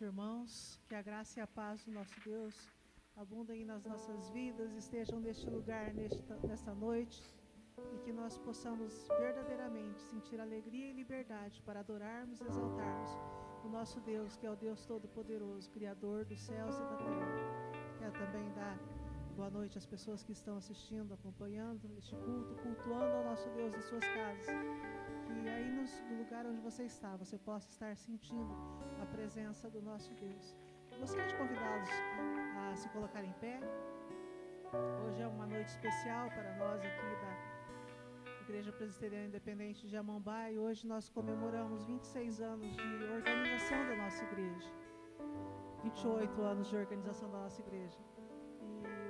noite, irmãos. Que a graça e a paz do nosso Deus abundem nas nossas vidas, estejam neste lugar, nesta noite, e que nós possamos verdadeiramente sentir alegria e liberdade para adorarmos e exaltarmos o nosso Deus, que é o Deus Todo-Poderoso, Criador dos céus e da terra. Quero também dar boa noite às pessoas que estão assistindo, acompanhando este culto, cultuando ao nosso Deus em suas casas. Que aí no lugar onde você está, você possa estar sentindo a presença do nosso Deus. Gostaria de convidá-los a se colocar em pé. Hoje é uma noite especial para nós aqui da Igreja Presbiteriana Independente de Amambai. Hoje nós comemoramos 26 anos de organização da nossa igreja. 28 anos de organização da nossa igreja.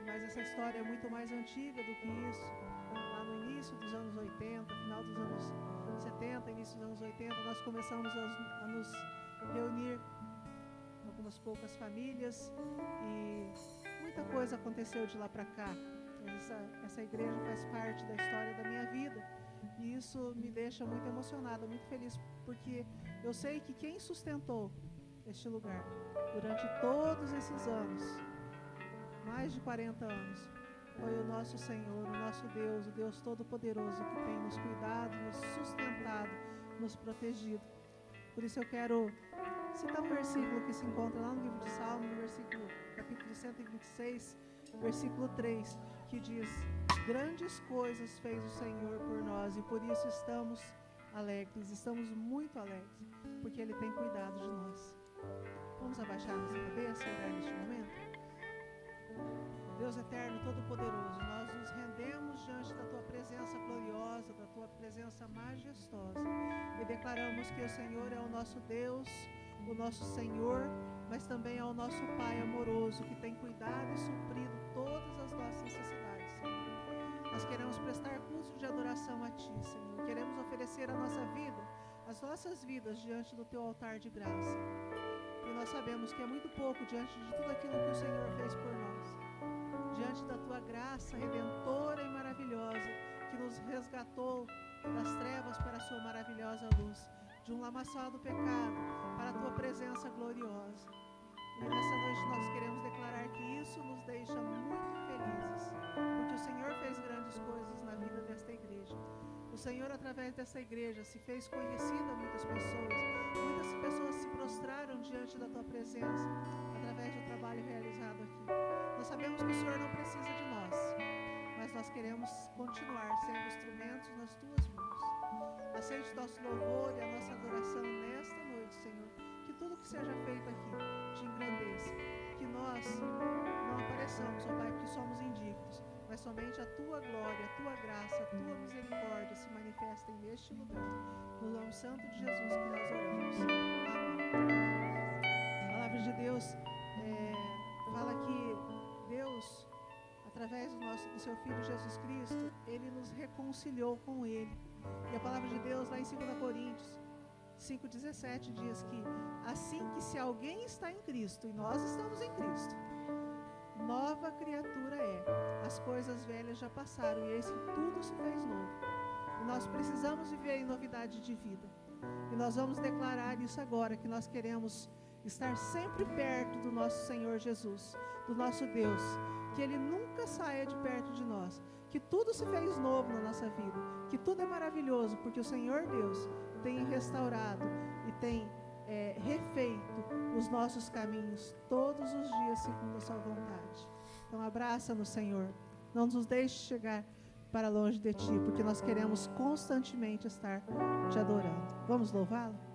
Mas essa história é muito mais antiga do que isso. Lá no início dos anos 80, final dos anos 70, início dos anos 80, nós começamos a nos reunir, algumas poucas famílias, e muita coisa aconteceu de lá para cá. Essa igreja faz parte da história da minha vida, e isso me deixa muito emocionada, muito feliz, porque eu sei que quem sustentou este lugar durante todos esses anos, mais de 40 anos, foi o nosso Senhor, o nosso Deus, o Deus Todo-Poderoso, que tem nos cuidado, nos sustentado, nos protegido. Por isso eu quero citar um versículo que se encontra lá no livro de Salmo, no capítulo 126, versículo 3, que diz: grandes coisas fez o Senhor por nós, e por isso estamos alegres, estamos muito alegres, porque Ele tem cuidado de nós. Vamos abaixar nossa cabeça e orar neste momento? Deus eterno, todo-poderoso, nós nos rendemos diante da Tua presença gloriosa, da Tua presença majestosa, e declaramos que o Senhor é o nosso Deus, o nosso Senhor, mas também é o nosso Pai amoroso, que tem cuidado e suprido todas as nossas necessidades, Senhor. Nós queremos prestar culto de adoração a Ti, Senhor. Queremos oferecer a nossa vida, as nossas vidas diante do Teu altar de graça. E nós sabemos que é muito pouco diante de tudo aquilo que o Senhor fez por nós. Diante da Tua graça redentora e maravilhosa, que nos resgatou das trevas para a Sua maravilhosa luz, de um lamaçal do pecado para a Tua presença gloriosa. E nessa noite nós queremos declarar que isso nos deixa muito felizes, porque o Senhor fez grandes coisas na vida desta igreja. O Senhor, através desta igreja, se fez conhecido a muitas pessoas se prostraram diante da Tua presença, através do trabalho realizado aqui. Nós sabemos que o Senhor não precisa de nós, mas nós queremos continuar sendo instrumentos nas Tuas mãos. Aceite nosso louvor e a nossa adoração nesta noite, Senhor. Que tudo que seja feito aqui te engrandeça. Que nós não apareçamos, ó Pai, porque somos indignos, mas somente a Tua glória, a Tua graça, a Tua misericórdia se manifestem neste lugar. No nome santo de Jesus que nós oramos. Amém. A palavra de Deus fala que Deus, através do Seu Filho Jesus Cristo, Ele nos reconciliou com Ele. E a palavra de Deus, lá em 2 Coríntios 5,17, diz que assim que se alguém está em Cristo, e nós estamos em Cristo, nova criatura é. As coisas velhas já passaram, e eis que tudo se fez novo. E nós precisamos viver em novidade de vida. E nós vamos declarar isso agora, que nós queremos estar sempre perto do nosso Senhor Jesus, do nosso Deus, que Ele nunca saia de perto de nós, que tudo se fez novo na nossa vida, que tudo é maravilhoso, porque o Senhor Deus tem restaurado e tem refeito os nossos caminhos todos os dias segundo a Sua vontade. Então abraça-nos, Senhor, não nos deixe chegar para longe de Ti, porque nós queremos constantemente estar Te adorando. Vamos louvá-lo? Estar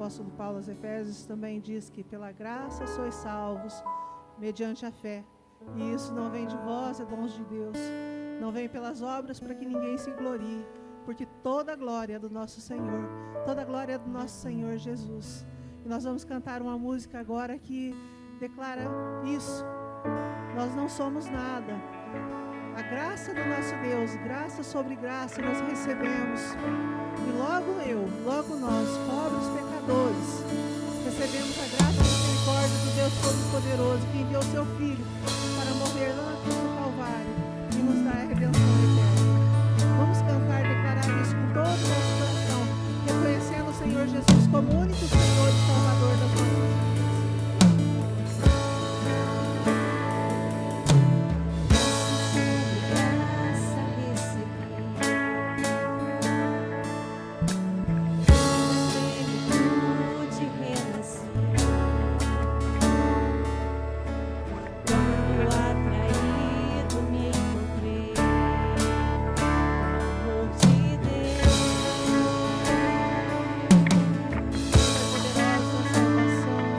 apóstolo Paulo aos Efésios também diz que pela graça sois salvos mediante a fé. E isso não vem de vós, é dons de Deus. Não vem pelas obras para que ninguém se glorie, porque toda a glória é do nosso Senhor, toda a glória é do nosso Senhor Jesus. E nós vamos cantar uma música agora que declara isso. Nós não somos nada. A graça do nosso Deus, graça sobre graça nós recebemos. E logo nós, pobres pecadores, recebemos a graça e a misericórdia do Deus Todo-Poderoso, que enviou seu Filho para morrer lá na cruz do Calvário e nos dar a redenção eterna. Vamos cantar e declarar isso com todo o nosso coração, reconhecendo o Senhor Jesus como o único Senhor e Salvador das nossas vidas. Poderosa salvação.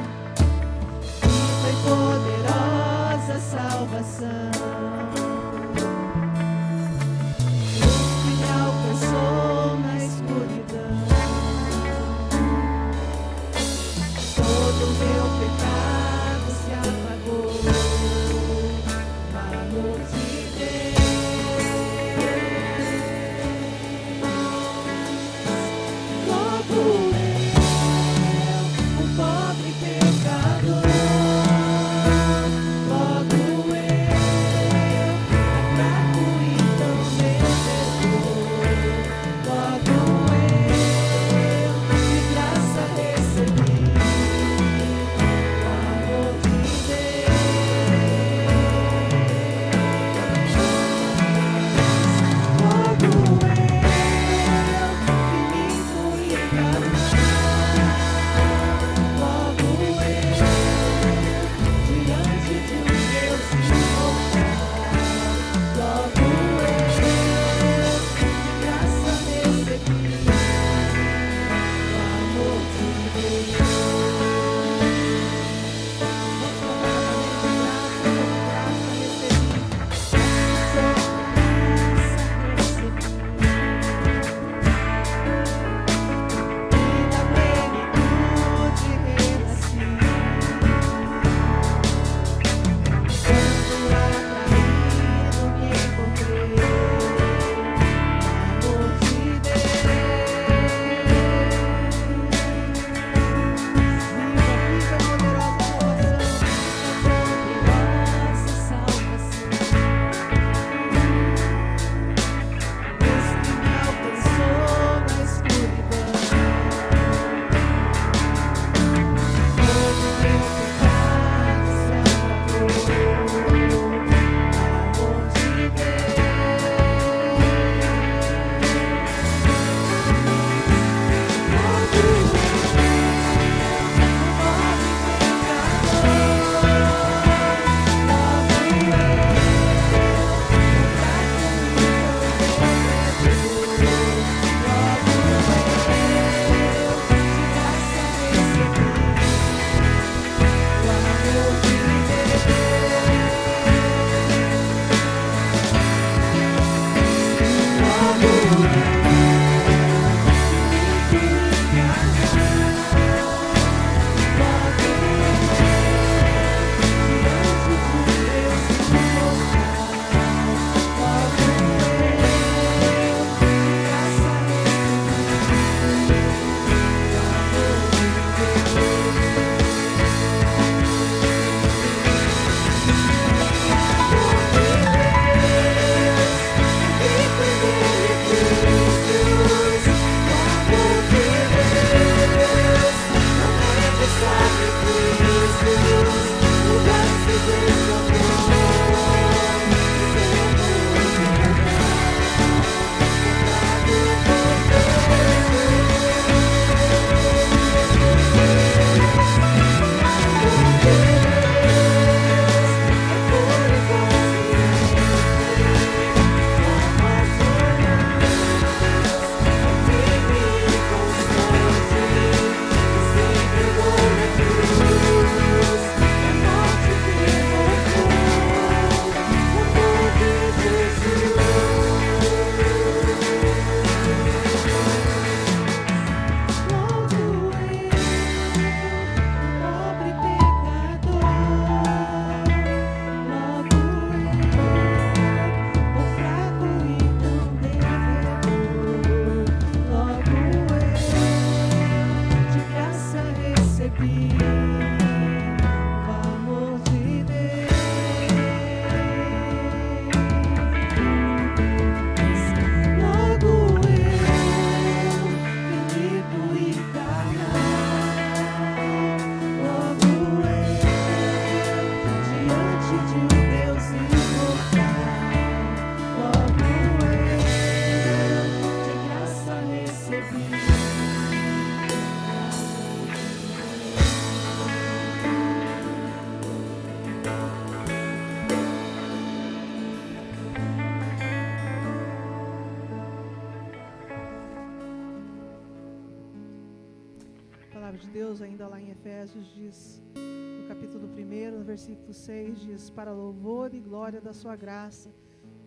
Deus, ainda lá em Efésios, diz, no capítulo 1, no versículo 6, diz: para louvor e glória da sua graça,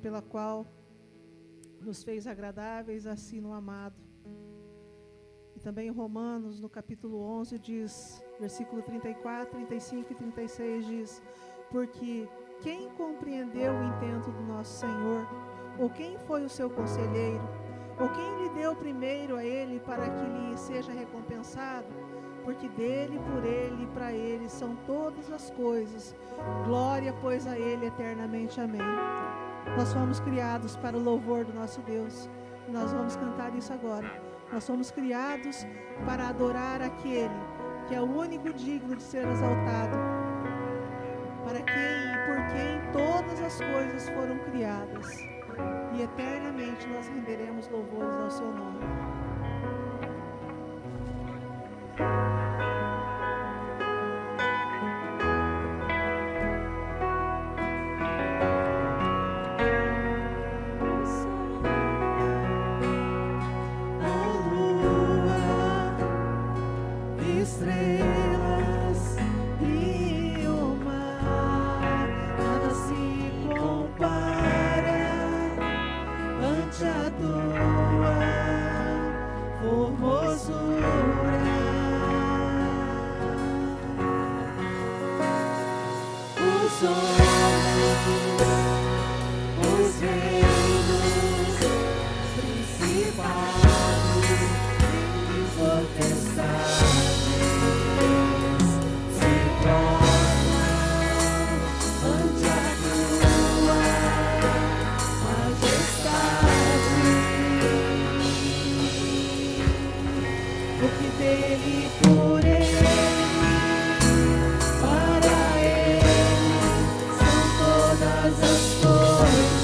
pela qual nos fez agradáveis assim no amado. E também em Romanos, no capítulo 11, diz, versículo 34, 35 e 36, diz: porque quem compreendeu o intento do nosso Senhor? Ou quem foi o seu conselheiro? Ou quem lhe deu primeiro a ele para que lhe seja recompensado? Porque dele, por ele e para ele são todas as coisas. Glória, pois, a ele eternamente. Amém. Nós fomos criados para o louvor do nosso Deus. E nós vamos cantar isso agora. Nós fomos criados para adorar aquele que é o único digno de ser exaltado, para quem e por quem todas as coisas foram criadas. E eternamente nós renderemos louvores ao seu nome. Estrelas e o mar, nada se compara ante a tua formosura. Os homens, os reinos, principados e potestades dele, por ele, para ele são todas as coisas.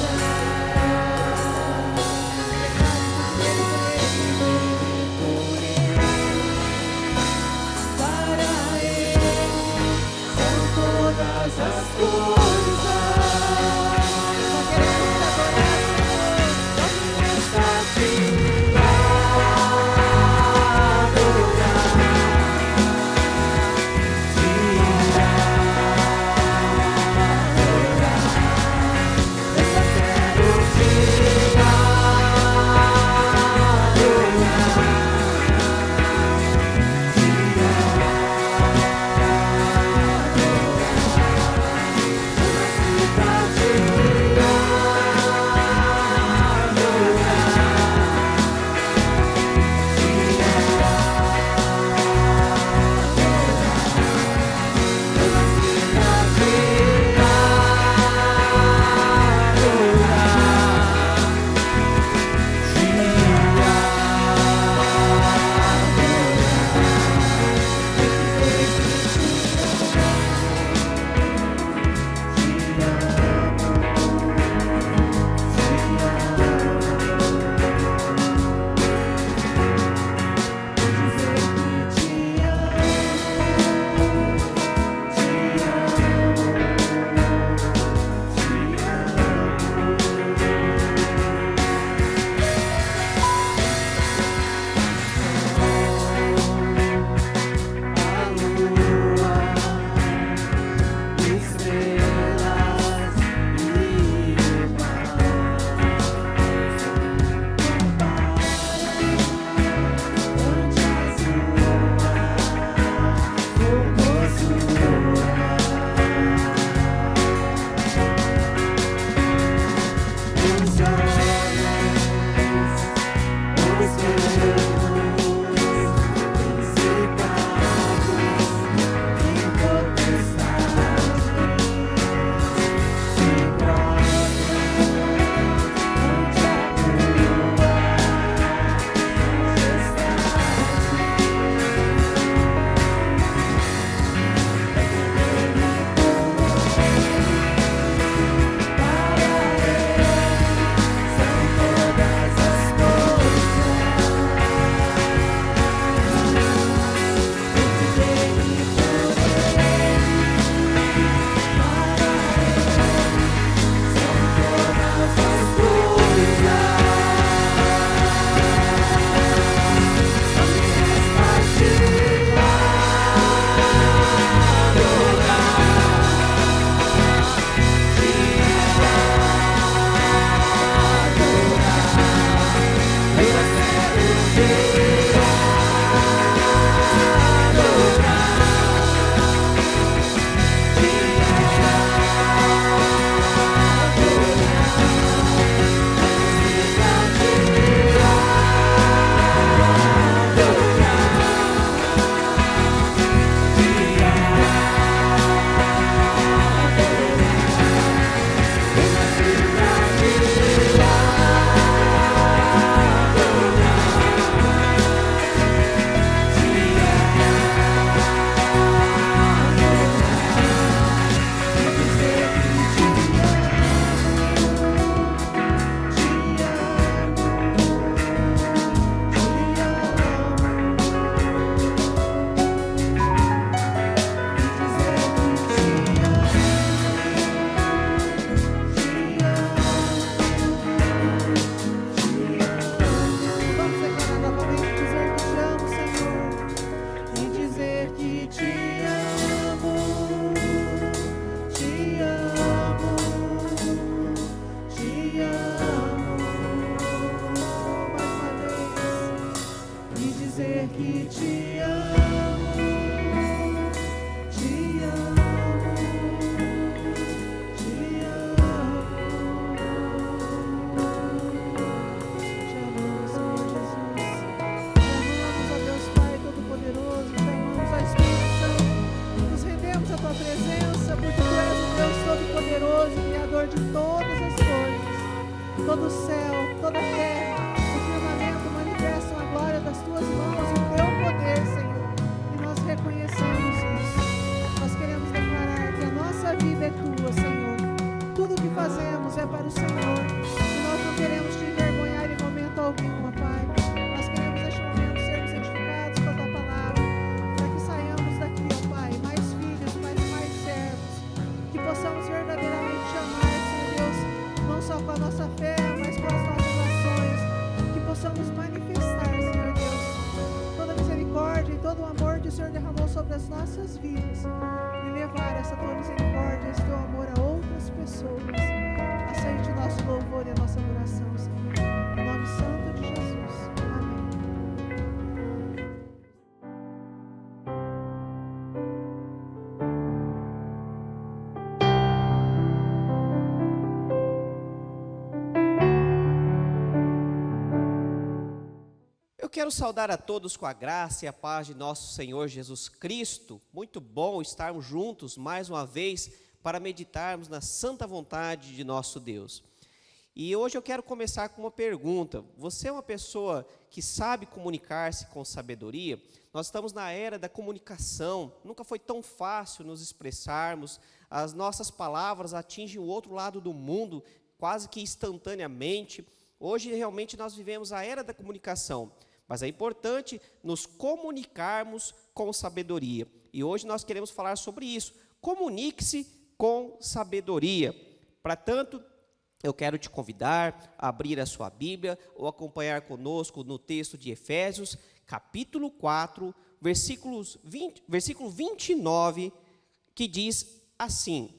Por ele, para ele são todas as coisas. todo o céu, toda a terra, o firmamento manifestam a glória das tuas mãos, o teu poder, Senhor. E nós reconhecemos isso. Nós queremos declarar que a nossa vida é tua, Senhor. Tudo que fazemos é para o Senhor. E nós não queremos te envergonhar em momento algum, ó Pai. Nós queremos neste momento sermos edificados com a tua palavra, para que saiamos daqui, ó Pai, mais filhos, mais servos, que possamos verdadeiramente te amar, Senhor Deus, não só com a nossa fé, mas com as nossas ações, que possamos manifestar, Senhor Deus, toda a misericórdia e todo o amor que o Senhor derramou sobre as nossas vidas, e levar essa tua misericórdia, esse teu amor a outras pessoas. Aceite o nosso louvor e a nossa adoração, Senhor. Em nome santo de Jesus. Amém. Eu quero saudar a todos com a graça e a paz de nosso Senhor Jesus Cristo. Muito bom estarmos juntos mais uma vez para meditarmos na santa vontade de nosso Deus. E hoje eu quero começar com uma pergunta. Você é uma pessoa que sabe comunicar-se com sabedoria? Nós estamos na era da comunicação. Nunca foi tão fácil nos expressarmos. As nossas palavras atingem o outro lado do mundo quase que instantaneamente. Hoje realmente nós vivemos a era da comunicação. Mas é importante nos comunicarmos com sabedoria. E hoje nós queremos falar sobre isso. Comunique-se com sabedoria. Para tanto, eu quero te convidar a abrir a sua Bíblia ou acompanhar conosco no texto de Efésios, capítulo 4, versículo 29, que diz assim: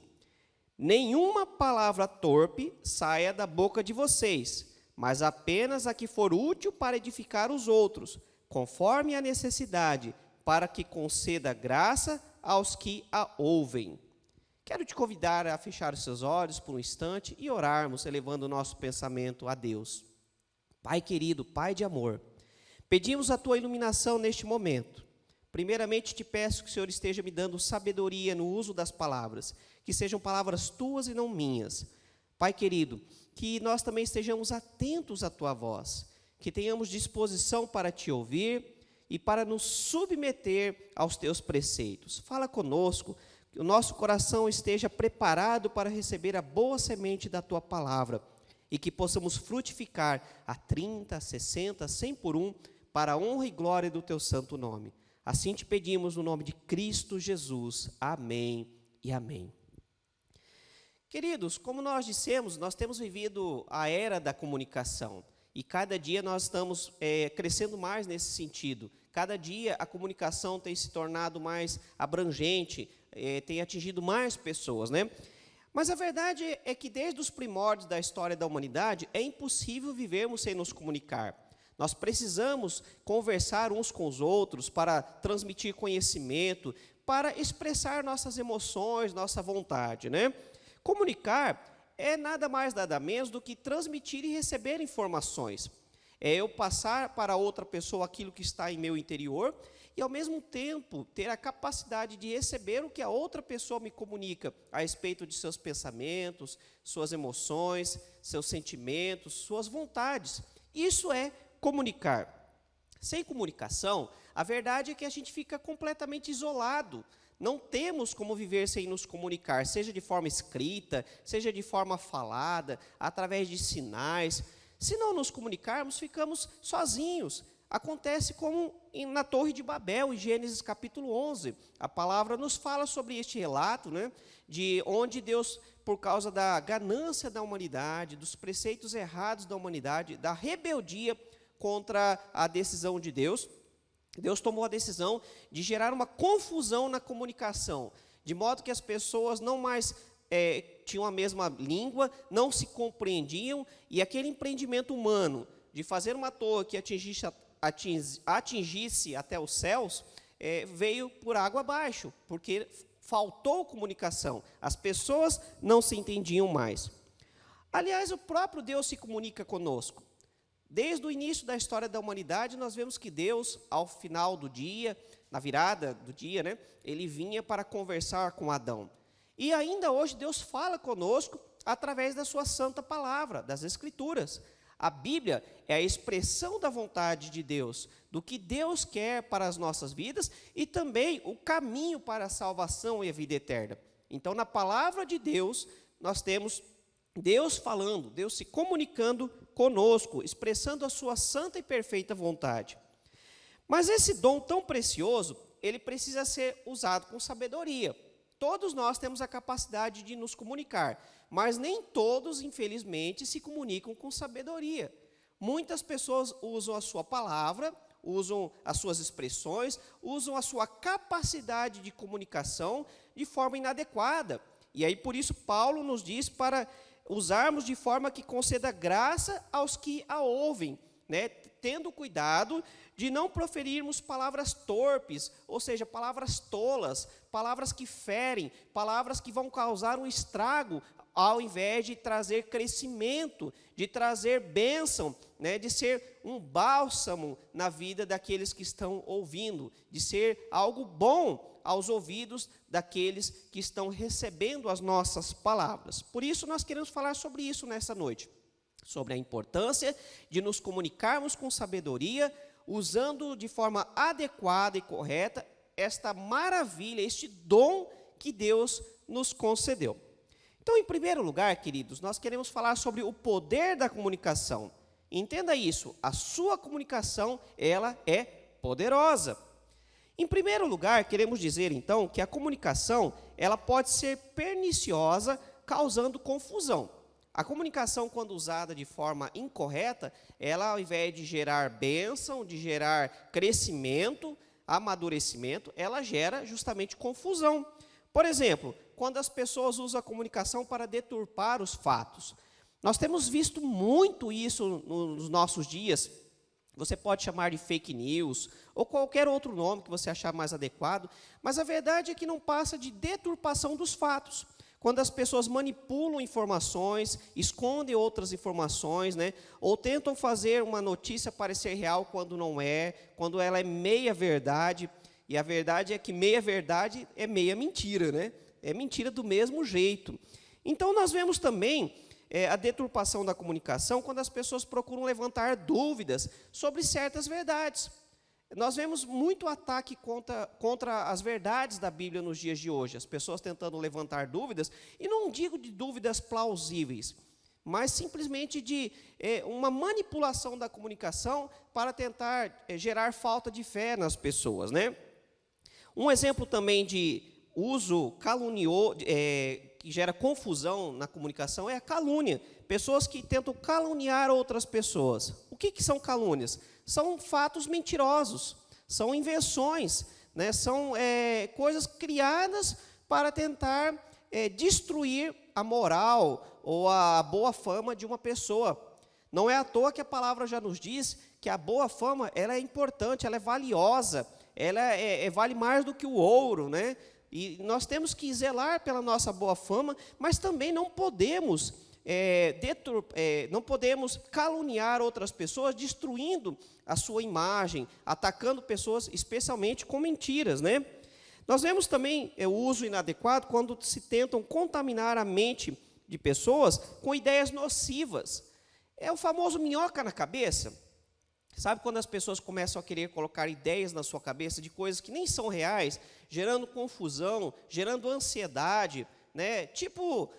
nenhuma palavra torpe saia da boca de vocês, mas apenas a que for útil para edificar os outros, conforme a necessidade, para que conceda graça aos que a ouvem. Quero te convidar a fechar os seus olhos por um instante e orarmos, elevando o nosso pensamento a Deus. Pai querido, Pai de amor, pedimos a tua iluminação neste momento. Primeiramente te peço que o Senhor esteja me dando sabedoria no uso das palavras, que sejam palavras tuas e não minhas. Pai querido, que nós também estejamos atentos à tua voz, que tenhamos disposição para te ouvir e para nos submeter aos teus preceitos. Fala conosco, que o nosso coração esteja preparado para receber a boa semente da tua palavra e que possamos frutificar a 30, 60, 100 por um, para a honra e glória do teu santo nome. Assim te pedimos no nome de Cristo Jesus. Amém e amém. Queridos, como nós dissemos, nós temos vivido a era da comunicação e cada dia nós estamos crescendo mais nesse sentido. Cada dia a comunicação tem se tornado mais abrangente, tem atingido mais pessoas, né? Mas a verdade é que desde os primórdios da história da humanidade é impossível vivermos sem nos comunicar. Nós precisamos conversar uns com os outros para transmitir conhecimento, para expressar nossas emoções, nossa vontade, né? Comunicar é nada mais, nada menos do que transmitir e receber informações. É eu passar para outra pessoa aquilo que está em meu interior e, ao mesmo tempo, ter a capacidade de receber o que a outra pessoa me comunica a respeito de seus pensamentos, suas emoções, seus sentimentos, suas vontades. Isso é comunicar. Sem comunicação, a verdade é que a gente fica completamente isolado. Não temos como viver sem nos comunicar, seja de forma escrita, seja de forma falada, através de sinais. Se não nos comunicarmos, ficamos sozinhos. Acontece como na Torre de Babel, em Gênesis capítulo 11. A palavra nos fala sobre este relato, né, de onde Deus, por causa da ganância da humanidade, dos preceitos errados da humanidade, da rebeldia contra a decisão de Deus, Deus tomou a decisão de gerar uma confusão na comunicação, de modo que as pessoas não mais tinham a mesma língua, não se compreendiam, e aquele empreendimento humano de fazer uma torre que atingisse até os céus, veio por água abaixo, porque faltou comunicação, as pessoas não se entendiam mais. Aliás, o próprio Deus se comunica conosco. Desde o início da história da humanidade, nós vemos que Deus, ao final do dia, na virada do dia, né, ele vinha para conversar com Adão. E ainda hoje Deus fala conosco através da sua santa palavra, das Escrituras. A Bíblia é a expressão da vontade de Deus, do que Deus quer para as nossas vidas e também o caminho para a salvação e a vida eterna. Então, na palavra de Deus, nós temos Deus falando, Deus se comunicando conosco, expressando a sua santa e perfeita vontade. Mas esse dom tão precioso, ele precisa ser usado com sabedoria. Todos nós temos a capacidade de nos comunicar, mas nem todos, infelizmente, se comunicam com sabedoria. Muitas pessoas usam a sua palavra, usam as suas expressões, usam a sua capacidade de comunicação de forma inadequada. E aí, por isso, Paulo nos diz para usarmos de forma que conceda graça aos que a ouvem, né? Tendo cuidado de não proferirmos palavras torpes, ou seja, palavras tolas, palavras que ferem, palavras que vão causar um estrago, ao invés de trazer crescimento, de trazer bênção, né, de ser um bálsamo na vida daqueles que estão ouvindo, de ser algo bom aos ouvidos daqueles que estão recebendo as nossas palavras. Por isso, nós queremos falar sobre isso nessa noite, sobre a importância de nos comunicarmos com sabedoria, usando de forma adequada e correta esta maravilha, este dom que Deus nos concedeu. Então, em primeiro lugar, queridos, nós queremos falar sobre o poder da comunicação. Entenda isso, a sua comunicação, ela é poderosa. Em primeiro lugar, queremos dizer, então, que a comunicação, ela pode ser perniciosa, causando confusão. A comunicação, quando usada de forma incorreta, ela, ao invés de gerar bênção, de gerar crescimento, amadurecimento, ela gera justamente confusão. Por exemplo, quando as pessoas usam a comunicação para deturpar os fatos. Nós temos visto muito isso nos nossos dias. Você pode chamar de fake news, ou qualquer outro nome que você achar mais adequado, mas a verdade é que não passa de deturpação dos fatos. Quando as pessoas manipulam informações, escondem outras informações, né? Ou tentam fazer uma notícia parecer real quando não é, quando ela é meia verdade, e a verdade é que meia verdade é meia mentira, né? É mentira do mesmo jeito. Então, nós vemos também a deturpação da comunicação quando as pessoas procuram levantar dúvidas sobre certas verdades. Nós vemos muito ataque contra as verdades da Bíblia nos dias de hoje, as pessoas tentando levantar dúvidas, e não digo de dúvidas plausíveis, mas simplesmente de uma manipulação da comunicação para tentar gerar falta de fé nas pessoas, né? Um exemplo também de uso calunioso, que gera confusão na comunicação, é a calúnia. Pessoas que tentam caluniar outras pessoas. O que são calúnias? São fatos mentirosos, são invenções, né? São coisas criadas para tentar destruir a moral ou a boa fama de uma pessoa. Não é à toa que a palavra já nos diz que a boa fama, ela é importante, ela é valiosa, ela vale mais do que o ouro, né? E nós temos que zelar pela nossa boa fama, mas também não podemos caluniar outras pessoas, destruindo a sua imagem, atacando pessoas, especialmente com mentiras, né? Nós vemos também o uso inadequado quando se tentam contaminar a mente de pessoas com ideias nocivas. É o famoso minhoca na cabeça. Sabe quando as pessoas começam a querer colocar ideias na sua cabeça de coisas que nem são reais, gerando confusão, gerando ansiedade, né? Tipo,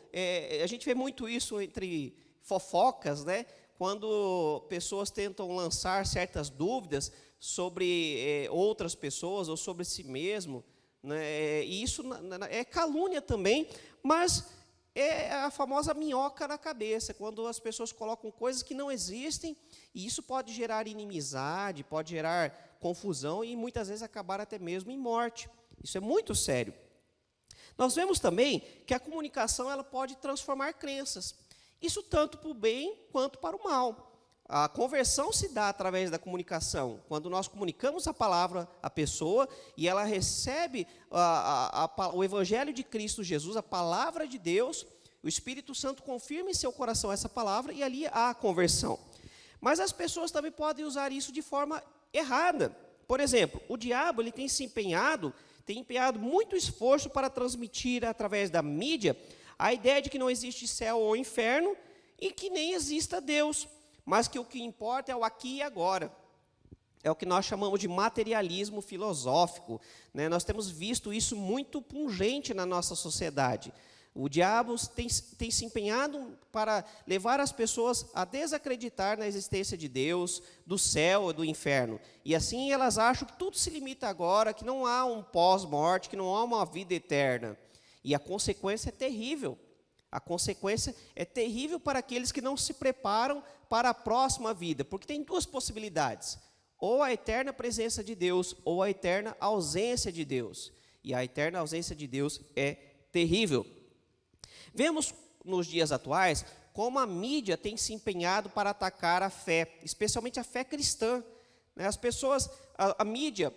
a gente vê muito isso entre fofocas, né? Quando pessoas tentam lançar certas dúvidas sobre outras pessoas ou sobre si mesmo, né? E isso é calúnia também, mas é a famosa minhoca na cabeça, quando as pessoas colocam coisas que não existem, e isso pode gerar inimizade, pode gerar confusão e muitas vezes acabar até mesmo em morte. Isso é muito sério. Nós vemos também que a comunicação ela pode transformar crenças. Isso tanto para o bem quanto para o mal. A conversão se dá através da comunicação. Quando nós comunicamos a palavra à pessoa e ela recebe o Evangelho de Cristo Jesus, a palavra de Deus, o Espírito Santo confirma em seu coração essa palavra e ali há a conversão. Mas as pessoas também podem usar isso de forma errada. Por exemplo, o diabo ele tem empenhado muito esforço para transmitir através da mídia A ideia de que não existe céu ou inferno e que nem exista Deus, mas que o que importa é o aqui e agora. É o que nós chamamos de materialismo filosófico, né? Nós temos visto isso muito pungente na nossa sociedade. O diabo tem se empenhado para levar as pessoas a desacreditar na existência de Deus, do céu e do inferno. E assim elas acham que tudo se limita agora, que não há um pós-morte, que não há uma vida eterna. E a consequência é terrível. A consequência é terrível para aqueles que não se preparam para a próxima vida, porque tem duas possibilidades: ou a eterna presença de Deus, ou a eterna ausência de Deus. E a eterna ausência de Deus é terrível. Vemos nos dias atuais como a mídia tem se empenhado para atacar a fé, especialmente a fé cristã. As pessoas, a mídia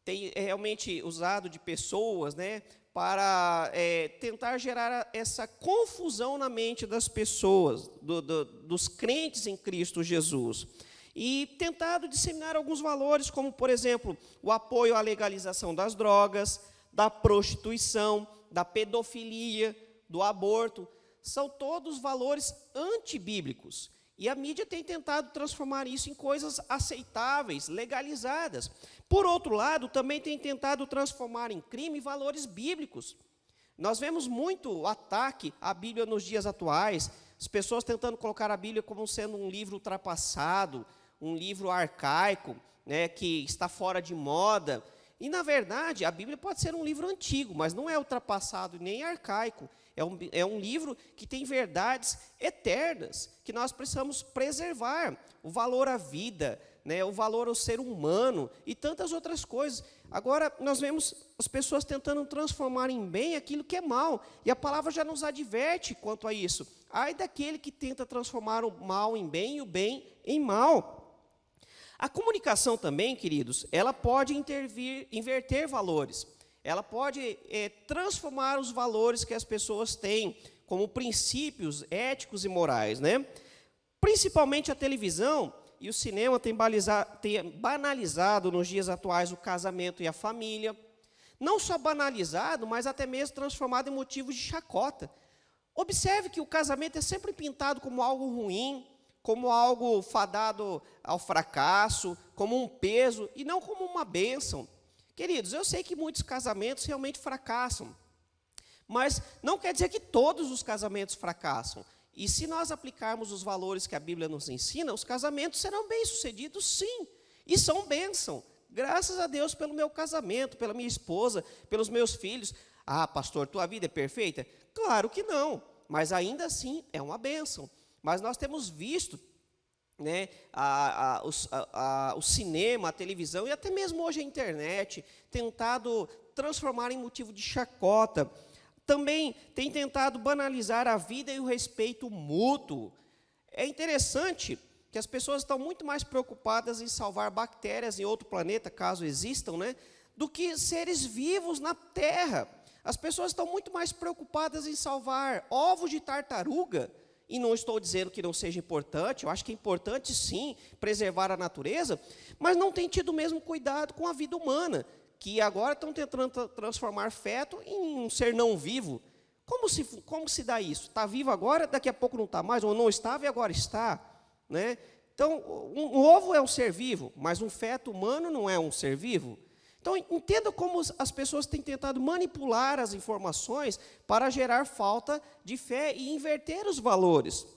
tem realmente usado de pessoas, né, para tentar gerar essa confusão na mente das pessoas, dos crentes em Cristo Jesus. E tentado disseminar alguns valores, como, por exemplo, o apoio à legalização das drogas, da prostituição, da pedofilia, do aborto. São todos valores antibíblicos. E a mídia tem tentado transformar isso em coisas aceitáveis, legalizadas. Por outro lado, também tem tentado transformar em crime valores bíblicos. Nós vemos muito ataque à Bíblia nos dias atuais, as pessoas tentando colocar a Bíblia como sendo um livro ultrapassado, um livro arcaico, né, que está fora de moda. E, na verdade, a Bíblia pode ser um livro antigo, mas não é ultrapassado nem arcaico. É um livro que tem verdades eternas, que nós precisamos preservar. O valor à vida, né, o valor ao ser humano e tantas outras coisas. Agora, nós vemos as pessoas tentando transformar em bem aquilo que é mal. E a palavra já nos adverte quanto a isso. Ai daquele que tenta transformar o mal em bem e o bem em mal. A comunicação também, queridos, ela pode inverter valores. Ela pode transformar os valores que as pessoas têm, como princípios éticos e morais, né? Principalmente a televisão e o cinema têm banalizado nos dias atuais o casamento e a família. Não só banalizado, mas até mesmo transformado em motivo de chacota. Observe que o casamento é sempre pintado como algo ruim, como algo fadado ao fracasso, como um peso, e não como uma bênção. Queridos, eu sei que muitos casamentos realmente fracassam, mas não quer dizer que todos os casamentos fracassam. E se nós aplicarmos os valores que a Bíblia nos ensina, os casamentos serão bem-sucedidos, sim, e são bênção. Graças a Deus pelo meu casamento, pela minha esposa, pelos meus filhos. Ah, pastor, tua vida é perfeita? Claro que não, mas ainda assim é uma bênção. Mas nós temos visto, né, o cinema, a televisão e até mesmo hoje a internet, tentado transformar em motivo de chacota. Também tem tentado banalizar a vida e o respeito mútuo. É interessante que as pessoas estão muito mais preocupadas em salvar bactérias em outro planeta, caso existam, né, do que seres vivos na Terra. As pessoas estão muito mais preocupadas em salvar ovos de tartaruga. E não estou dizendo que não seja importante, eu acho que é importante sim preservar a natureza, mas não tem tido o mesmo cuidado com a vida humana, que agora estão tentando transformar feto em um ser não vivo. Como se dá isso? Está vivo agora, daqui a pouco não está mais, ou não estava e agora está, né? Então, um ovo é um ser vivo, mas um feto humano não é um ser vivo. Então, entenda como as pessoas têm tentado manipular as informações para gerar falta de fé e inverter os valores,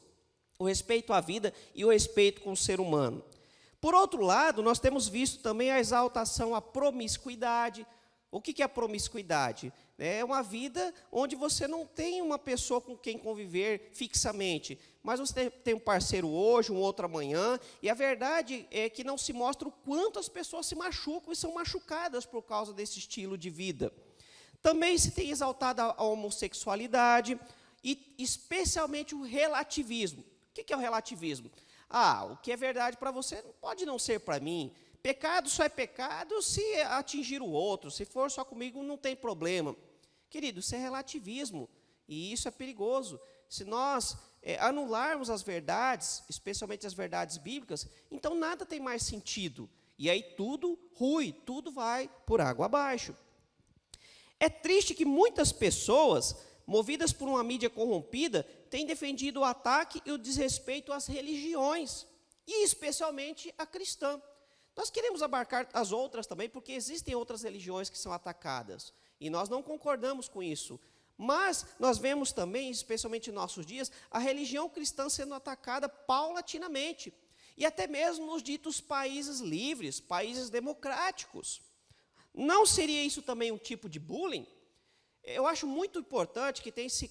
o respeito à vida e o respeito com o ser humano. Por outro lado, nós temos visto também a exaltação à promiscuidade. O que é a promiscuidade? É uma vida onde você não tem uma pessoa com quem conviver fixamente, mas você tem um parceiro hoje, um outro amanhã, e a verdade é que não se mostra o quanto as pessoas se machucam e são machucadas por causa desse estilo de vida. Também se tem exaltado a homossexualidade e especialmente o relativismo. O que é o relativismo? O que é verdade para você pode não ser para mim. Pecado só é pecado se atingir o outro, se for só comigo não tem problema. Querido, isso é relativismo, e isso é perigoso. Se nós anularmos as verdades, especialmente as verdades bíblicas, então nada tem mais sentido. E aí tudo rui, tudo vai por água abaixo. É triste que muitas pessoas movidas por uma mídia corrompida, têm defendido o ataque e o desrespeito às religiões, e especialmente a cristã. Nós queremos abarcar as outras também, porque existem outras religiões que são atacadas, e nós não concordamos com isso. Mas nós vemos também, especialmente em nossos dias, a religião cristã sendo atacada paulatinamente, e até mesmo nos ditos países livres, países democráticos. Não seria isso também um tipo de bullying? Eu acho muito importante que tem se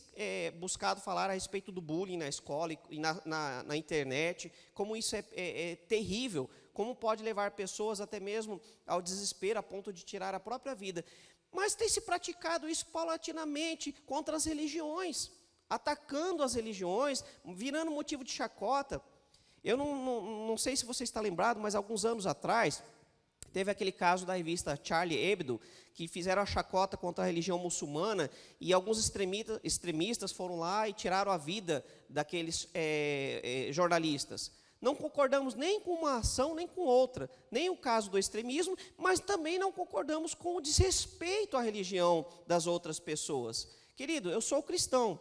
buscado falar a respeito do bullying na escola e na internet, como isso é terrível, como pode levar pessoas até mesmo ao desespero, a ponto de tirar a própria vida. Mas tem se praticado isso paulatinamente contra as religiões, atacando as religiões, virando motivo de chacota. Eu não sei se você está lembrado, mas alguns anos atrás, teve aquele caso da revista Charlie Hebdo, que fizeram a chacota contra a religião muçulmana, e alguns extremistas foram lá e tiraram a vida daqueles jornalistas. Não concordamos nem com uma ação, nem com outra, nem o caso do extremismo, mas também não concordamos com o desrespeito à religião das outras pessoas. Querido, eu sou cristão,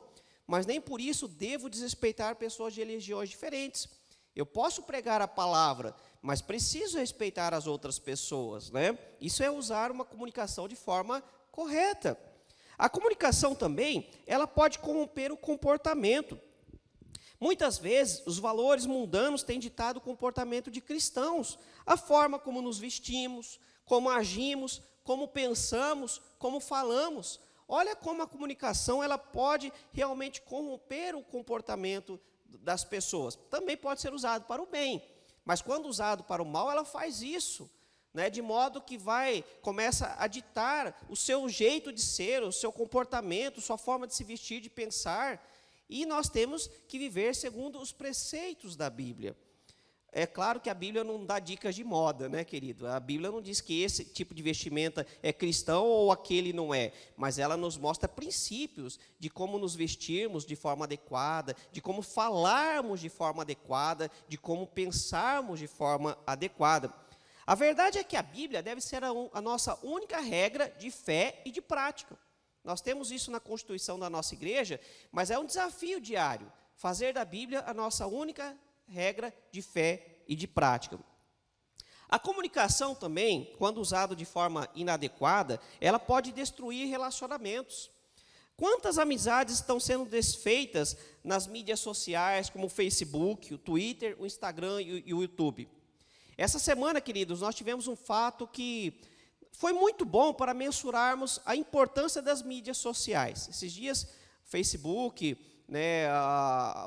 mas nem por isso devo desrespeitar pessoas de religiões diferentes. Eu posso pregar a palavra, mas preciso respeitar as outras pessoas, né? Isso é usar uma comunicação de forma correta. A comunicação também, ela pode corromper o comportamento. Muitas vezes, os valores mundanos têm ditado o comportamento de cristãos, a forma como nos vestimos, como agimos, como pensamos, como falamos. Olha como a comunicação ela pode realmente corromper o comportamento das pessoas. Também pode ser usado para o bem, mas quando usado para o mal, ela faz isso, né, de modo que começa a ditar o seu jeito de ser, o seu comportamento, sua forma de se vestir, de pensar. E nós temos que viver segundo os preceitos da Bíblia. É claro que a Bíblia não dá dicas de moda, né, querido? A Bíblia não diz que esse tipo de vestimenta é cristão ou aquele não é. Mas ela nos mostra princípios de como nos vestirmos de forma adequada, de como falarmos de forma adequada, de como pensarmos de forma adequada. A verdade é que a Bíblia deve ser a nossa única regra de fé e de prática. Nós temos isso na Constituição da nossa igreja, mas é um desafio diário, fazer da Bíblia a nossa única regra de fé e de prática. A comunicação também, quando usada de forma inadequada, ela pode destruir relacionamentos. Quantas amizades estão sendo desfeitas nas mídias sociais, como o Facebook, o Twitter, o Instagram e o YouTube? Essa semana, queridos, nós tivemos um fato que foi muito bom para mensurarmos a importância das mídias sociais. Esses dias, o Facebook, né,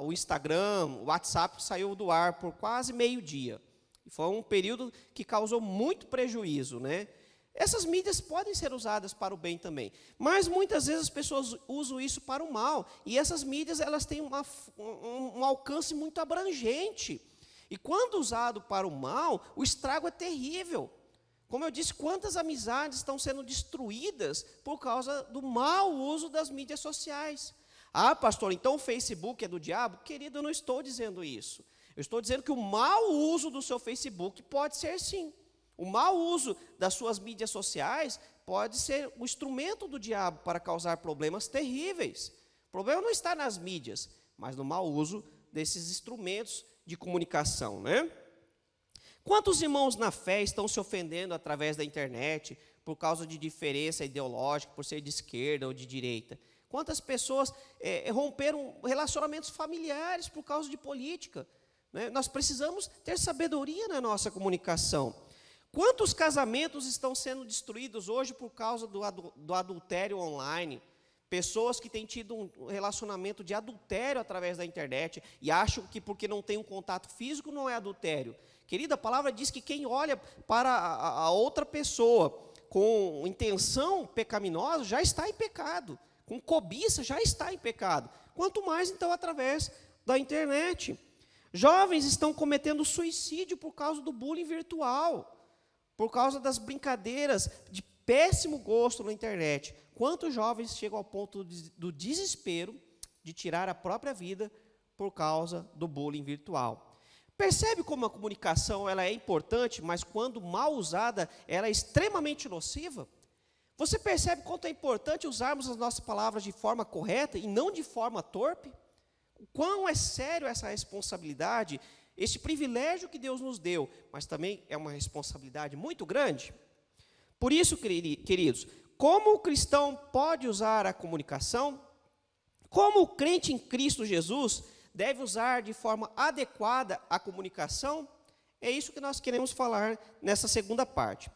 o Instagram, o WhatsApp saiu do ar por quase meio-dia. Foi um período que causou muito prejuízo, né? Essas mídias podem ser usadas para o bem também, mas muitas vezes as pessoas usam isso para o mal. E essas mídias elas têm um alcance muito abrangente. E quando usado para o mal, o estrago é terrível. Como eu disse, quantas amizades estão sendo destruídas por causa do mau uso das mídias sociais? Ah, pastor, então o Facebook é do diabo? Querido, eu não estou dizendo isso. Eu estou dizendo que o mau uso do seu Facebook pode ser sim. O mau uso das suas mídias sociais pode ser o instrumento do diabo para causar problemas terríveis. O problema não está nas mídias, mas no mau uso desses instrumentos de comunicação, né? Quantos irmãos na fé estão se ofendendo através da internet por causa de diferença ideológica, por ser de esquerda ou de direita? Quantas pessoas romperam relacionamentos familiares por causa de política? Né? Nós precisamos ter sabedoria na nossa comunicação. Quantos casamentos estão sendo destruídos hoje por causa do adultério online? Pessoas que têm tido um relacionamento de adultério através da internet e acham que porque não tem um contato físico não é adultério. Querida, a palavra diz que quem olha para a outra pessoa com intenção pecaminosa já está em pecado. Com cobiça já está em pecado. Quanto mais, então, através da internet. Jovens estão cometendo suicídio por causa do bullying virtual, por causa das brincadeiras de péssimo gosto na internet. Quantos jovens chegam ao ponto do desespero de tirar a própria vida por causa do bullying virtual? Percebe como a comunicação ela é importante, mas quando mal usada, ela é extremamente nociva? Você percebe quanto é importante usarmos as nossas palavras de forma correta e não de forma torpe? O quão é sério essa responsabilidade, este privilégio que Deus nos deu, mas também é uma responsabilidade muito grande. Por isso, queridos, como o cristão pode usar a comunicação? Como o crente em Cristo Jesus deve usar de forma adequada a comunicação? É isso que nós queremos falar nessa segunda parte.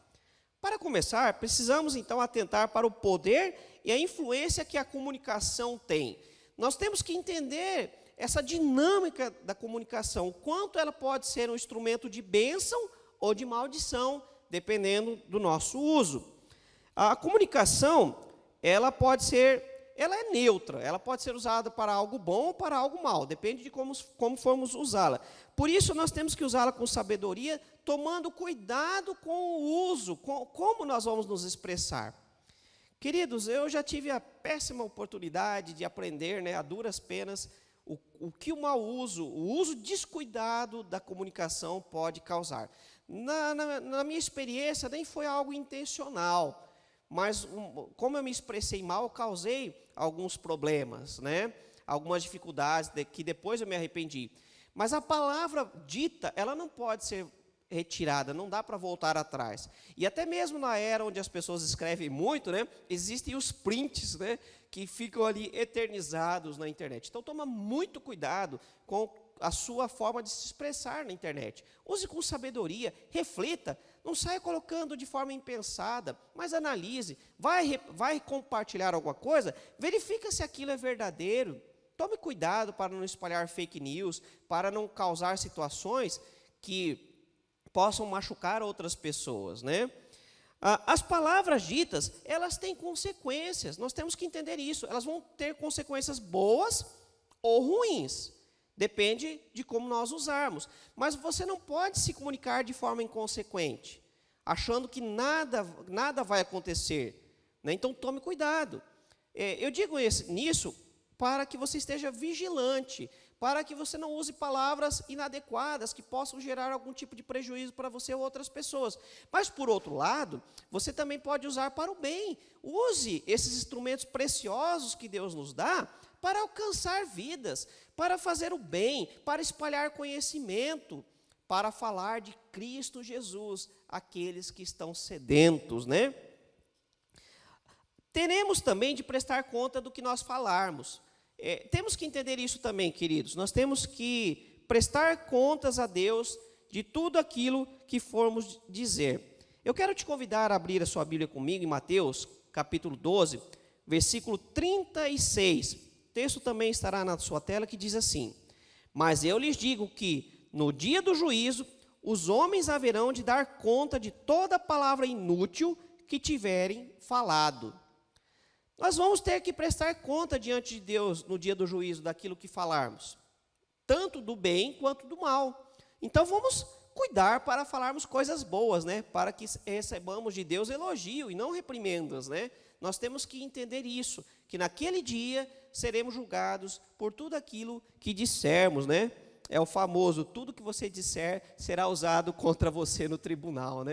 Para começar, precisamos então atentar para o poder e a influência que a comunicação tem. Nós temos que entender essa dinâmica da comunicação, o quanto ela pode ser um instrumento de bênção ou de maldição, dependendo do nosso uso. A comunicação, ela é neutra, ela pode ser usada para algo bom ou para algo mal, depende de como formos usá-la. Por isso, nós temos que usá-la com sabedoria, tomando cuidado com o uso, como nós vamos nos expressar. Queridos, eu já tive a péssima oportunidade de aprender, a duras penas, o que o mau uso, o uso descuidado da comunicação pode causar. Na minha experiência, nem foi algo intencional, mas como eu me expressei mal, causei alguns problemas, algumas dificuldades que depois eu me arrependi. Mas a palavra dita, ela não pode ser retirada, não dá para voltar atrás. E até mesmo na era onde as pessoas escrevem muito, existem os prints, que ficam ali eternizados na internet. Então, toma muito cuidado com a sua forma de se expressar na internet. Use com sabedoria, reflita, não saia colocando de forma impensada, mas analise. Vai compartilhar alguma coisa, verifica se aquilo é verdadeiro. Tome cuidado para não espalhar fake news, para não causar situações que possam machucar outras pessoas, As palavras ditas, elas têm consequências, nós temos que entender isso. Elas vão ter consequências boas ou ruins, depende de como nós usarmos. Mas você não pode se comunicar de forma inconsequente, achando que nada vai acontecer, Então, tome cuidado. Eu digo nisso para que você esteja vigilante, para que você não use palavras inadequadas que possam gerar algum tipo de prejuízo para você ou outras pessoas. Mas, por outro lado, você também pode usar para o bem. Use esses instrumentos preciosos que Deus nos dá para alcançar vidas, para fazer o bem, para espalhar conhecimento, para falar de Cristo Jesus àqueles que estão sedentos, Teremos também de prestar conta do que nós falarmos. Temos que entender isso também, queridos. Nós temos que prestar contas a Deus de tudo aquilo que formos dizer. Eu quero te convidar a abrir a sua Bíblia comigo em Mateus, capítulo 12, versículo 36. O texto também estará na sua tela, que diz assim: Mas eu lhes digo que, no dia do juízo, os homens haverão de dar conta de toda palavra inútil que tiverem falado. Nós vamos ter que prestar conta diante de Deus no dia do juízo daquilo que falarmos, tanto do bem quanto do mal. Então vamos cuidar para falarmos coisas boas, para que recebamos de Deus elogio e não reprimendas, Nós temos que entender isso, que naquele dia seremos julgados por tudo aquilo que dissermos, É o famoso, tudo que você disser será usado contra você no tribunal,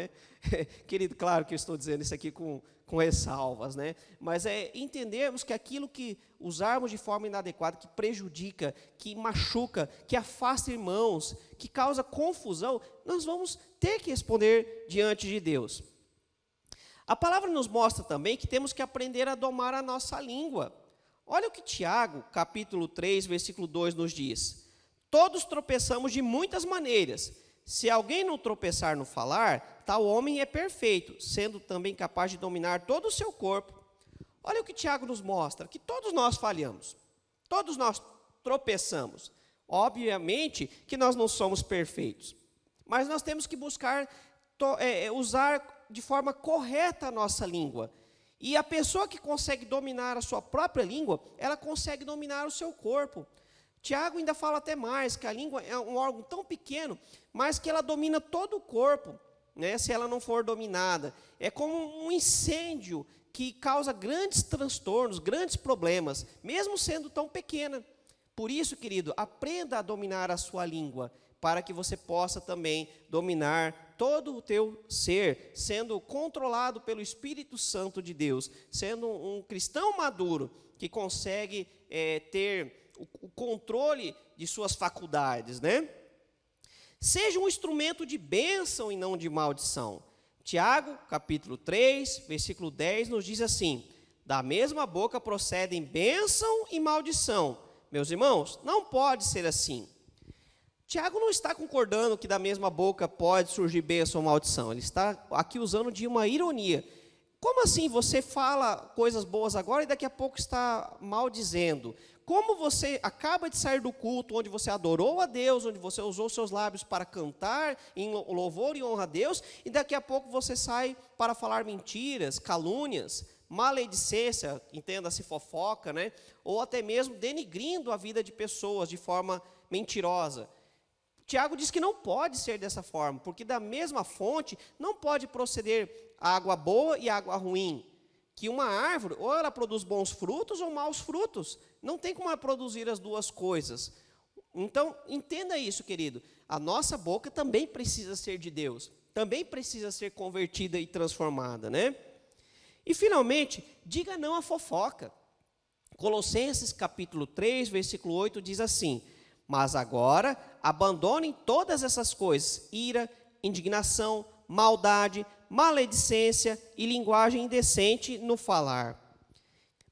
Querido, claro que eu estou dizendo isso aqui com ressalvas, Mas entendermos que aquilo que usarmos de forma inadequada, que prejudica, que machuca, que afasta irmãos, que causa confusão, nós vamos ter que responder diante de Deus. A palavra nos mostra também que temos que aprender a domar a nossa língua. Olha o que Tiago, capítulo 3, versículo 2 nos diz: Todos tropeçamos de muitas maneiras. Se alguém não tropeçar no falar, tal homem é perfeito, sendo também capaz de dominar todo o seu corpo. Olha o que Tiago nos mostra, que todos nós falhamos, todos nós tropeçamos. Obviamente que nós não somos perfeitos, mas nós temos que buscar usar de forma correta a nossa língua. E a pessoa que consegue dominar a sua própria língua, ela consegue dominar o seu corpo. Tiago ainda fala até mais, que a língua é um órgão tão pequeno, mas que ela domina todo o corpo, se ela não for dominada. É como um incêndio que causa grandes transtornos, grandes problemas, mesmo sendo tão pequena. Por isso, querido, aprenda a dominar a sua língua, para que você possa também dominar todo o teu ser, sendo controlado pelo Espírito Santo de Deus, sendo um cristão maduro que consegue ter o controle de suas faculdades, né? Seja um instrumento de bênção e não de maldição. Tiago, capítulo 3, versículo 10, nos diz assim: da mesma boca procedem bênção e maldição. Meus irmãos, não pode ser assim. Tiago não está concordando que da mesma boca pode surgir bênção ou maldição. Ele está aqui usando de uma ironia. Como assim você fala coisas boas agora e daqui a pouco está maldizendo? Como você acaba de sair do culto onde você adorou a Deus, onde você usou seus lábios para cantar em louvor e honra a Deus, e daqui a pouco você sai para falar mentiras, calúnias, maledicência, entenda-se fofoca, né? Ou até mesmo denigrindo a vida de pessoas de forma mentirosa. Tiago diz que não pode ser dessa forma, porque da mesma fonte não pode proceder água boa e água ruim. Que uma árvore, ou ela produz bons frutos ou maus frutos. Não tem como ela produzir as duas coisas. Então, entenda isso, querido. A nossa boca também precisa ser de Deus. Também precisa ser convertida e transformada, né? E, finalmente, diga não à fofoca. Colossenses, capítulo 3, versículo 8, diz assim: mas agora, abandonem todas essas coisas: ira, indignação, maldade, maledicência e linguagem indecente no falar.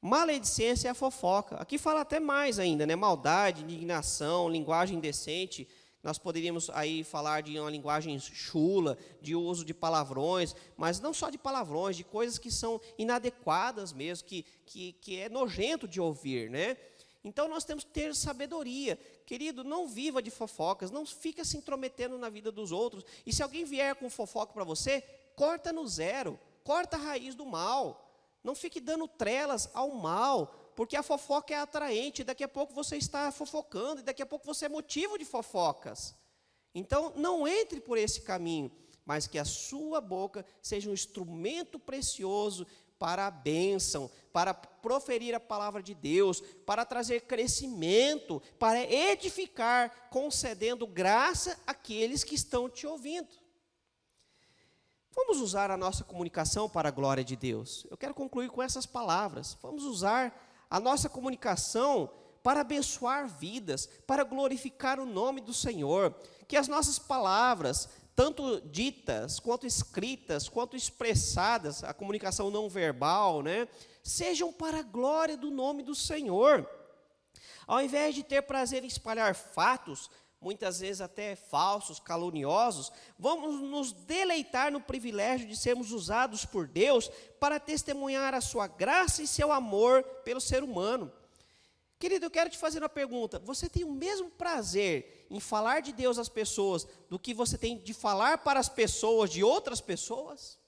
Maledicência é a fofoca. Aqui fala até mais ainda, né? Maldade, indignação, linguagem indecente. Nós poderíamos aí falar de uma linguagem chula, de uso de palavrões, mas não só de palavrões, de coisas que são inadequadas mesmo, que é nojento de ouvir, né? Então, nós temos que ter sabedoria. Querido, não viva de fofocas, não fica se intrometendo na vida dos outros. E se alguém vier com fofoca para você, corta no zero, corta a raiz do mal. Não fique dando trelas ao mal, porque a fofoca é atraente. Daqui a pouco você está fofocando, e daqui a pouco você é motivo de fofocas. Então, não entre por esse caminho, mas que a sua boca seja um instrumento precioso para a bênção, para proferir a palavra de Deus, para trazer crescimento, para edificar, concedendo graça àqueles que estão te ouvindo. Vamos usar a nossa comunicação para a glória de Deus. Eu quero concluir com essas palavras. Vamos usar a nossa comunicação para abençoar vidas, para glorificar o nome do Senhor. Que as nossas palavras, tanto ditas, quanto escritas, quanto expressadas, a comunicação não verbal, né, sejam para a glória do nome do Senhor. Ao invés de ter prazer em espalhar fatos, muitas vezes até falsos, caluniosos, vamos nos deleitar no privilégio de sermos usados por Deus para testemunhar a sua graça e seu amor pelo ser humano. Querido, eu quero te fazer uma pergunta: você tem o mesmo prazer em falar de Deus às pessoas do que você tem de falar para as pessoas de outras pessoas?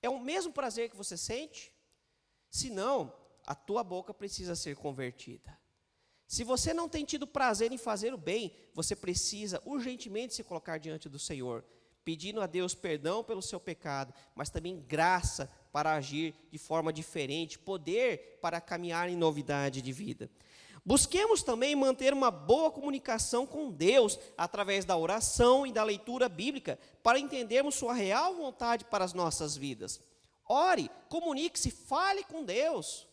É o mesmo prazer que você sente? Se não, a tua boca precisa ser convertida. Se você não tem tido prazer em fazer o bem, você precisa urgentemente se colocar diante do Senhor, pedindo a Deus perdão pelo seu pecado, mas também graça para agir de forma diferente, poder para caminhar em novidade de vida. Busquemos também manter uma boa comunicação com Deus, através da oração e da leitura bíblica, para entendermos sua real vontade para as nossas vidas. Ore, comunique-se, fale com Deus.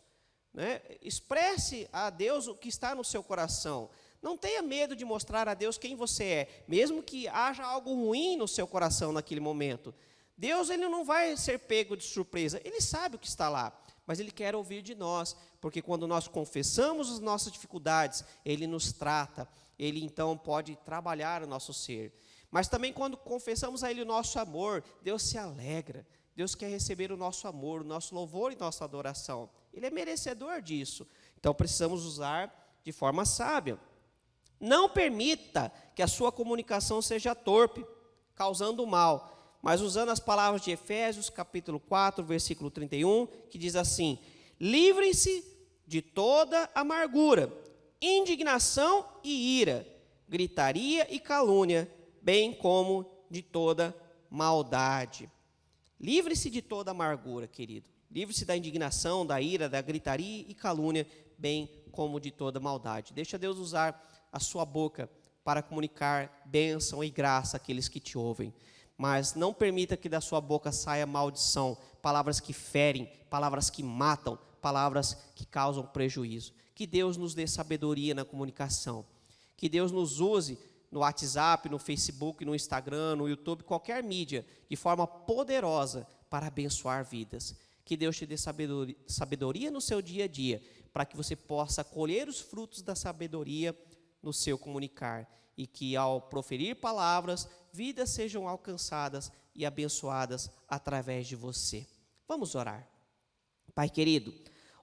Né? Expresse a Deus o que está no seu coração. Não tenha medo de mostrar a Deus quem você é, mesmo que haja algo ruim no seu coração naquele momento. Deus, ele não vai ser pego de surpresa, ele sabe o que está lá, mas ele quer ouvir de nós, porque quando nós confessamos as nossas dificuldades, ele nos trata, ele então pode trabalhar o nosso ser. Mas também quando confessamos a ele o nosso amor, Deus se alegra. Deus quer receber o nosso amor, o nosso louvor e nossa adoração. Ele é merecedor disso. Então, precisamos usar de forma sábia. Não permita que a sua comunicação seja torpe, causando mal, mas usando as palavras de Efésios, capítulo 4, versículo 31, que diz assim: livrem-se de toda amargura, indignação e ira, gritaria e calúnia, bem como de toda maldade. Livre-se de toda amargura, querido. Livre-se da indignação, da ira, da gritaria e calúnia, bem como de toda maldade. Deixa Deus usar a sua boca para comunicar bênção e graça àqueles que te ouvem. Mas não permita que da sua boca saia maldição, palavras que ferem, palavras que matam, palavras que causam prejuízo. Que Deus nos dê sabedoria na comunicação. Que Deus nos use no WhatsApp, no Facebook, no Instagram, no YouTube, qualquer mídia, de forma poderosa para abençoar vidas. Que Deus te dê sabedoria no seu dia a dia, para que você possa colher os frutos da sabedoria no seu comunicar. E que ao proferir palavras, vidas sejam alcançadas e abençoadas através de você. Vamos orar. Pai querido,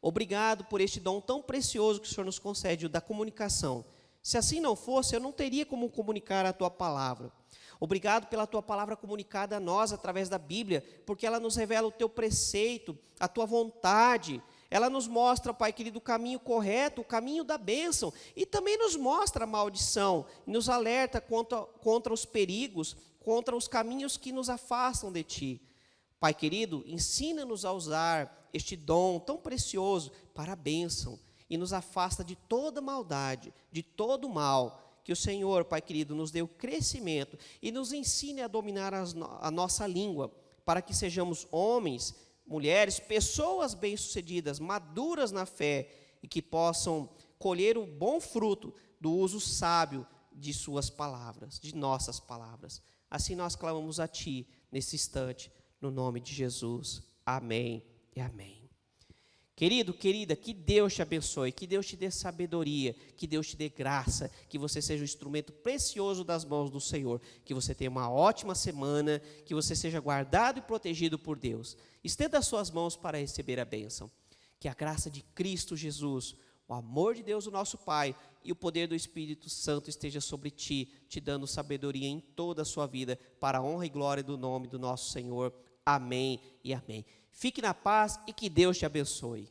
obrigado por este dom tão precioso que o Senhor nos concede, o da comunicação. Se assim não fosse, eu não teria como comunicar a Tua palavra. Obrigado pela Tua palavra comunicada a nós através da Bíblia, porque ela nos revela o Teu preceito, a Tua vontade. Ela nos mostra, Pai querido, o caminho correto, o caminho da bênção. E também nos mostra a maldição, nos alerta contra os perigos, contra os caminhos que nos afastam de Ti. Pai querido, ensina-nos a usar este dom tão precioso para a bênção. E nos afasta de toda maldade, de todo mal. Que o Senhor, Pai querido, nos dê o crescimento e nos ensine a dominar a nossa língua, para que sejamos homens, mulheres, pessoas bem-sucedidas, maduras na fé, e que possam colher o bom fruto do uso sábio de suas palavras, de nossas palavras. Assim nós clamamos a Ti, nesse instante, no nome de Jesus. Amém e amém. Querido, querida, que Deus te abençoe, que Deus te dê sabedoria, que Deus te dê graça, que você seja um instrumento precioso das mãos do Senhor, que você tenha uma ótima semana, que você seja guardado e protegido por Deus. Estenda as suas mãos para receber a bênção. Que a graça de Cristo Jesus, o amor de Deus, o nosso Pai, e o poder do Espírito Santo esteja sobre ti, te dando sabedoria em toda a sua vida, para a honra e glória do nome do nosso Senhor. Amém e amém. Fique na paz e que Deus te abençoe.